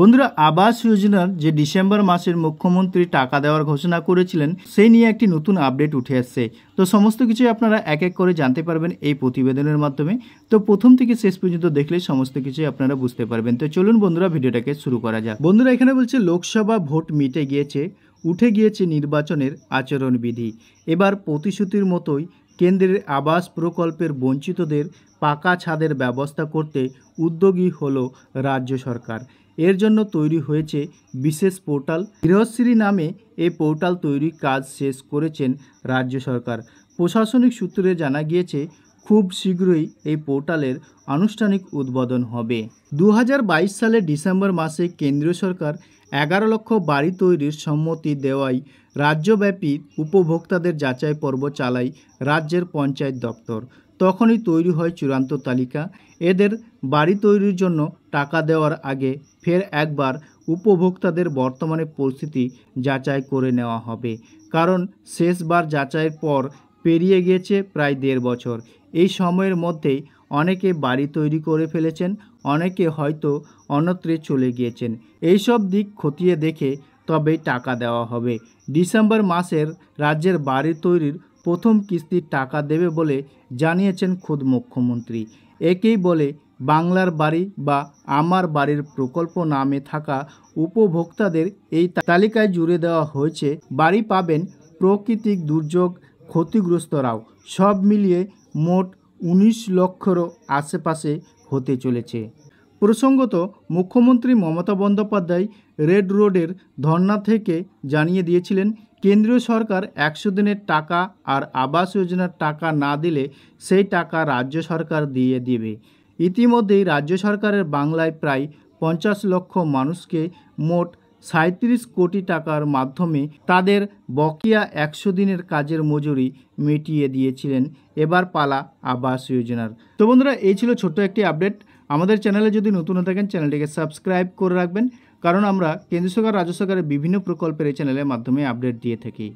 বন্ধুরা, আবাস যোজনার যে ডিসেম্বর মাসের মুখ্যমন্ত্রী টাকা দেওয়ার ঘোষণা করেছিলেন সেই নিয়ে একটি নতুন আপডেট উঠে আসছে। তো সমস্ত কিছুই আপনারা এক এক করে জানতে পারবেন এই প্রতিবেদনের মাধ্যমে। তো প্রথম থেকে শেষ পর্যন্ত দেখলে সমস্ত কিছুই আপনারা বুঝতে পারবেন। তো চলুন বন্ধুরা, ভিডিওটাকে শুরু করা যাক। বন্ধুরা, এখানে বলছে লোকসভা ভোট মিটে গিয়েছে, উঠে গিয়েছে নির্বাচনের আচরণবিধি। এবার প্রতিশ্রুতির মতোই কেন্দ্রের আবাস প্রকল্পের বঞ্চিতদের পাকা ছাদের ব্যবস্থা করতে উদ্যোগী হলো রাজ্য সরকার। এর জন্য তৈরি হয়েছে বিশেষ পোর্টাল। গৃহশ্রী নামে এই পোর্টাল তৈরির কাজ শেষ করেছেন রাজ্য সরকার। প্রশাসনিক সূত্রে জানা গিয়েছে খুব শীঘ্রই এই পোর্টালের আনুষ্ঠানিক উদ্বোধন হবে। 2022 সালের ডিসেম্বর মাসে কেন্দ্রীয় সরকার 11 লক্ষ বাড়ি তৈরির সম্মতি দেওয়ায় রাজ্যব্যাপী উপভোক্তাদের যাচাই পর্ব চালায় রাজ্যের পঞ্চায়েত দপ্তর। তখনই তৈরি হয় চূড়ান্ত তালিকা। এদের বাড়ি তৈরির জন্য টাকা দেওয়ার আগে ফের একবার উপভোক্তাদের বর্তমানে পরিস্থিতি যাচাই করে নেওয়া হবে, কারণ শেষবার যাচাইয়ের পর পেরিয়ে গিয়েছে প্রায় 1.5 বছর। এই সময়ের মধ্যেই অনেকে বাড়ি তৈরি করে ফেলেছেন, অনেকে হয়তো অন্যত্রে চলে গিয়েছেন। এইসব দিক খতিয়ে দেখে তবেই টাকা দেওয়া হবে। ডিসেম্বর মাসের রাজ্যের বাড়ি তৈরির প্রথম কিস্তির টাকা দেবে বলে জানিয়েছেন খোদ মুখ্যমন্ত্রী। একেই বলে বাংলার বাড়ি বা আমার বাড়ির প্রকল্প নামে থাকা উপভোক্তাদের এই তালিকায় জুড়ে দেওয়া হয়েছে। বাড়ি পাবেন প্রাকৃতিক দুর্যোগ ক্ষতিগ্রস্তরাও। সব মিলিয়ে মোট 19 লক্ষেরও আশেপাশে হতে চলেছে। প্রসঙ্গত, মুখ্যমন্ত্রী মমতা বন্দ্যোপাধ্যায় রেড রোডের ধর্না থেকে জানিয়ে দিয়েছিলেন কেন্দ্রীয় সরকার 100 দিনের টাকা আর আবাস যোজনার টাকা না দিলে সেই টাকা রাজ্য সরকার দিয়ে দেবে। ইতিমধ্যেই রাজ্য সরকারের বাংলায় প্রায় 50 লক্ষ মানুষকে মোট 37 কোটি টাকার মাধ্যমে তাদের বকেয়া 100 দিনের কাজের মজুরি মিটিয়ে দিয়েছিলেন। এবার পালা আবাস যোজনার। তো বন্ধুরা, এই ছিল ছোট্ট একটি আপডেট। আমাদের চ্যানেলে যদি নতুন হয়ে থাকেন চ্যানেলটিকে সাবস্ক্রাইব করে রাখবেন, কারণ আমরা কেন্দ্র সরকার রাজ্য সরকারের বিভিন্ন প্রকল্পের এই চ্যানেলের মাধ্যমে আপডেট দিয়ে থাকি।